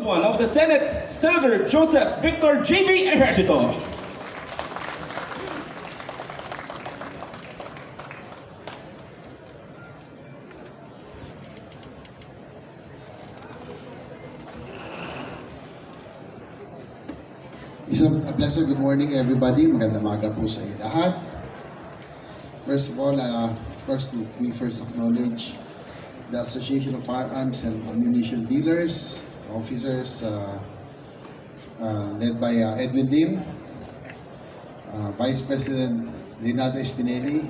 One of the Senate, Senator Joseph Victor J.B. Ejercito. A pleasant good morning everybody. Magandang umaga po sa inyo lahat. First of all, of course, we first acknowledge the Association of Firearms and Ammunition Dealers, officers led by Edwin Lim, Vice President Renato Espinelli,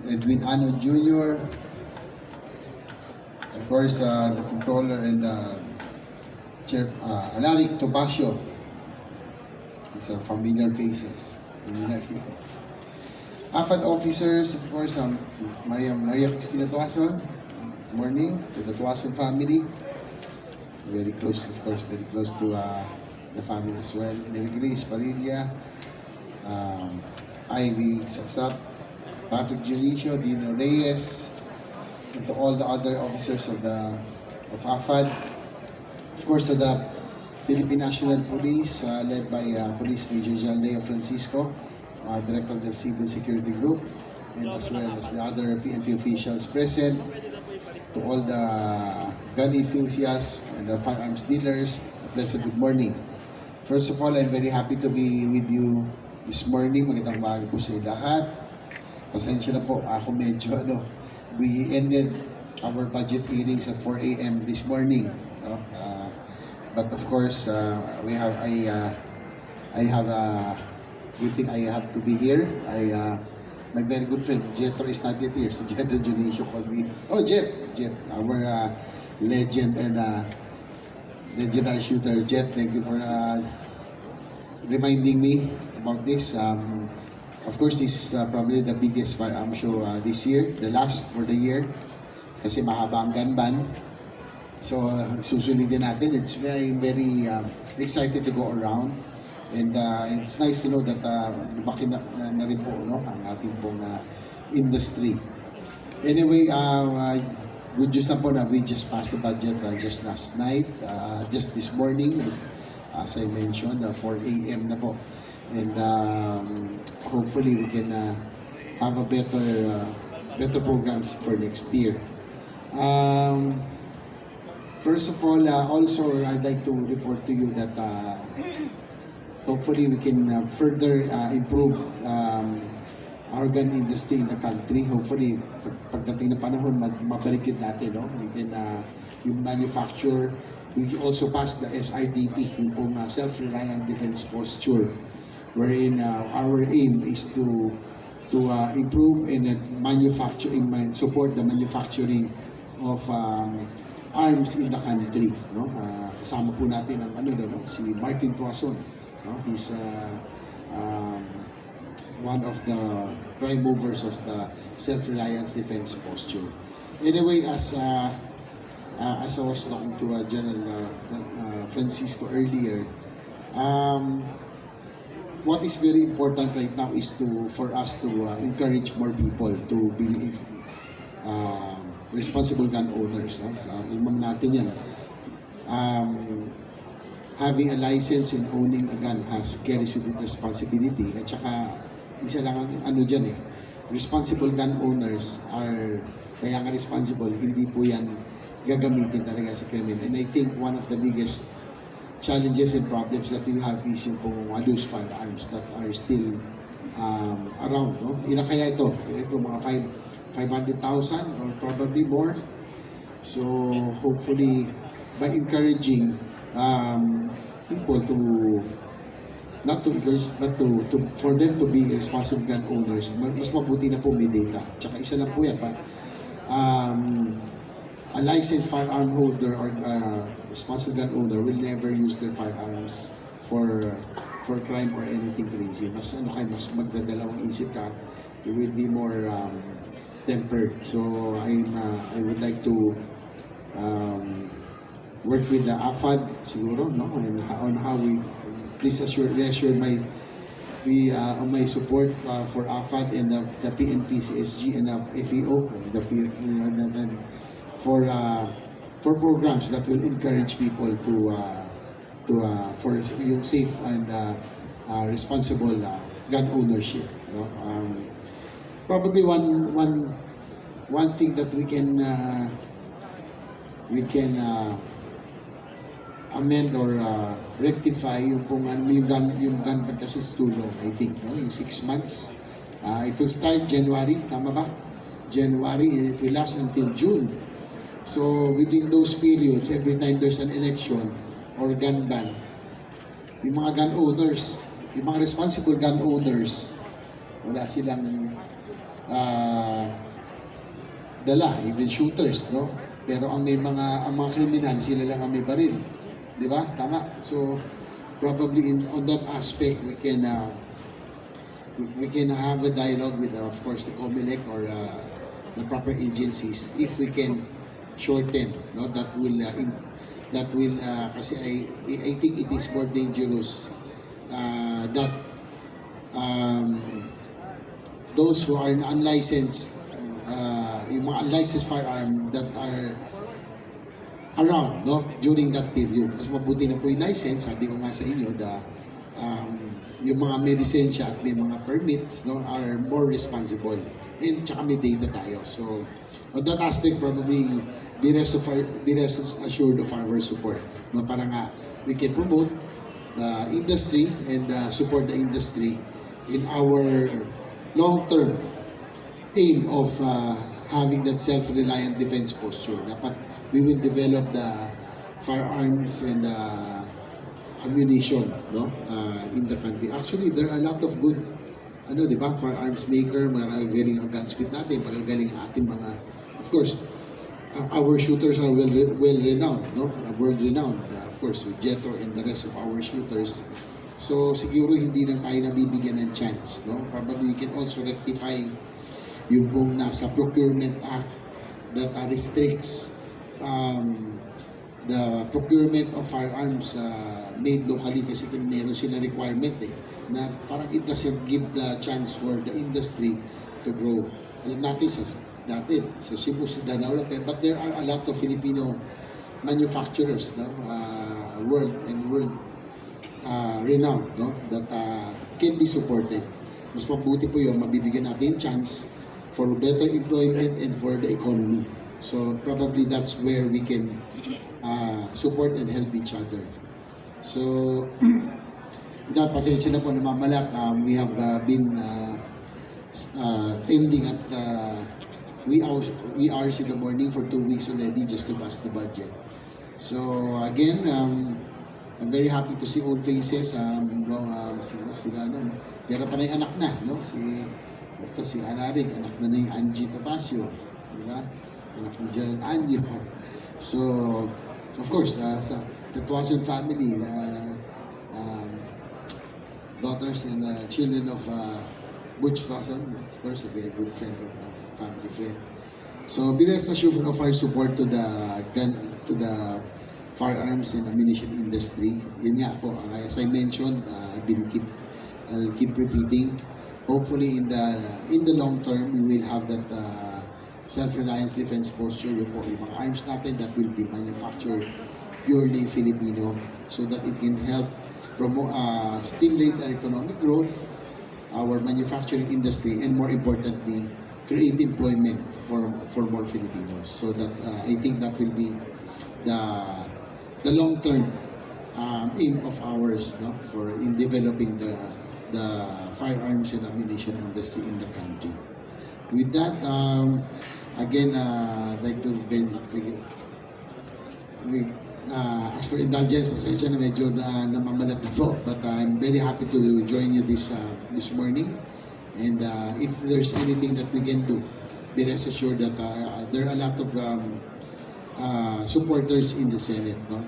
Edwin Ano Jr., of course, the Controller and Chair Alaric Topacio. These are familiar faces. Familiar names. AFAD officers, of course, Maria Cristina Tuason. Morning to the Tuason family. Very close, of course, very close to the family as well. Mary Grace Parilla, Ivy Sapsap, Patrick Junicio, Dino Reyes, and to all the other officers of AFAD. Of course, the Philippine National Police, led by Police Major General Leo Francisco, Director of the Civil Security Group, and as well as the other PNP officials present, to all the gun enthusiasts and the firearms dealers, a pleasant good morning. First of all, I'm very happy to be with you this morning. Magandang umaga po sa lahat. Pasensya na po, ako medyo we ended our budget hearings at 4 a.m. this morning. But of course, I have a good thing. I have to be here. My very good friend Jetro is not yet here. So Jetro Junicio called me. Oh, Jet, our legend and legendary shooter. Jet, thank you for reminding me about this. Of course, this is probably the biggest firearm show this year, the last for the year, kasi mahaba ang gun ban. So, susunodin natin. It's very excited to go around. And it's nice to know that lumaki na rin po ang ating pong industry. Anyway, good news na po na we just passed the budget just last night, just this morning, as I mentioned, 4 a.m. na po. And hopefully we can have a better programs for next year. First of all, also I'd like to report to you that hopefully we can further improve our gun industry in the country. Hopefully, pagdating na panahon, mabalik natin, no? We can yung manufacture. We also pass the SRDP, yung pong self-reliant defense posture, wherein our aim is to improve and manufacturing, support the manufacturing of arms in the country, no? Kasama po natin ang si Martin Tuason, no? He's one of the prime movers of the self-reliance defense posture. Anyway, as I was talking to General Francisco earlier, what is very important right now is for us to encourage more people to be responsible gun owners. No? So, imam natin yan. Having a license and owning a gun carries with it responsibility. At saka, isa lang ang dyan responsible gun owners are, kaya nga responsible, hindi po yan gagamitin talaga sa krimen. And I think one of the biggest challenges and problems that we have is yung pong those firearms that are still around. No? Ilan kaya ito? Yung mga 500,000 or probably more. So hopefully by encouraging people to not to encourage but for them to be responsible gun owners, mas mabuti na po may data. Tsaka isa lang po yan pa a licensed firearm holder or responsible gun owner will never use their firearms for crime or anything crazy. Mas mas magdadalawang isip ka. You will be more tempered. So I would like to work with the AFAD siguro, no, and on how we please reassure my support for AFAD and the PNP, CSG and the FEO, the PF, for for programs that will encourage people for yung safe and responsible gun ownership. No? Probably one thing that we can amend or rectify yung yung gun ban kasi is too long, I think, no? Yung 6 months. It will start January, tama ba? January, it will last until June. So within those periods, every time there's an election or gun ban, yung mga gun owners, yung mga responsible gun owners, wala silang dala, even shooters, no? Pero ang mga kriminal, sila lang ang may baril. Di ba? Tama. So probably on that aspect, we can have a dialogue with, of course, the COMELEC or the proper agencies if we can shorten, no? That will kasi I think it is more dangerous that those who are unlicensed, yung mga unlicensed firearm that are around, no, during that period. Mas mabuti na po yung license, sabi ko nga sa inyo, yung mga may lisensya at may mga permits, no, are more responsible. And tsaka may data tayo. So, on that aspect, probably be rest assured of our support. No, para nga, we can promote the industry and support the industry in our long-term aim of having that self-reliant defense posture. Dapat we will develop the firearms and ammunition, no, in the country. Actually, there are a lot of good, di ba, firearms maker, mga galing ang gunsmith natin, mga galing ating mga, of course, our shooters are well-renowned, no, world-renowned, of course, with Jetro and the rest of our shooters. So, siguro hindi lang tayo nabibigyan ng chance, no? Probably we can also rectify yung pong nasa Procurement Act that restricts the procurement of firearms made locally kasi kung meron sila requirement na parang it doesn't give the chance for the industry to grow. Alam natin sa Cebu, sa Danao, but there are a lot of Filipino manufacturers, no, world renowned, no, that can be supported. Mas mabuti po yung mabibigyan natin chance for better employment and for the economy. So probably that's where we can support and help each other. So without pasensya na po namamalat, we have been ending at wee hours in the morning for 2 weeks already just to pass the budget. So again, I'm very happy to see old faces. Sila no? Pero panay anak na, no? Si Anarig, anak na yung Angie Topacio, di ba? Anak ni Gerald Anyo. So, of course, sa the Tuason family, daughters and children of Butch Tuason, of course, a very good friend of family friend. So, be rest assured of our support to the firearms and ammunition industry. Yun nga po, as I mentioned, I'll keep repeating. Hopefully, in the long term, we will have that self-reliance defense posture. Yung mga arms natin that will be manufactured purely Filipino, so that it can help stimulate our economic growth, our manufacturing industry, and more importantly, create employment for more Filipinos. So that I think that will be the long-term aim of ours, no, in developing the firearms and ammunition industry in the country. With that, again, I'd like to ask for indulgence. Pasensya na medyo namamalat na po, but I'm very happy to join you this morning. And if there's anything that we can do, be rest assured that there are a lot of supporters in the Senate, no,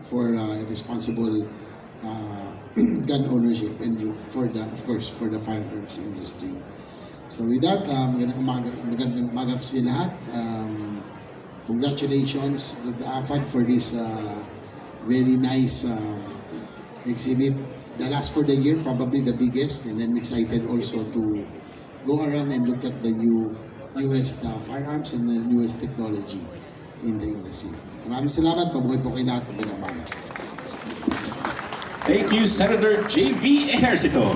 for responsible gun ownership and of course for the firearms industry. So with that, magandang umaga po sa lahat. Congratulations to the AFAD for this very nice exhibit. The last for the year, probably the biggest, and I'm excited also to go around and look at the newest firearms and the newest technology in the embassy. Maraming salamat. Mabuhay po kayo lahat. Magandang umaga. Thank you, Senator J.V. Ejercito.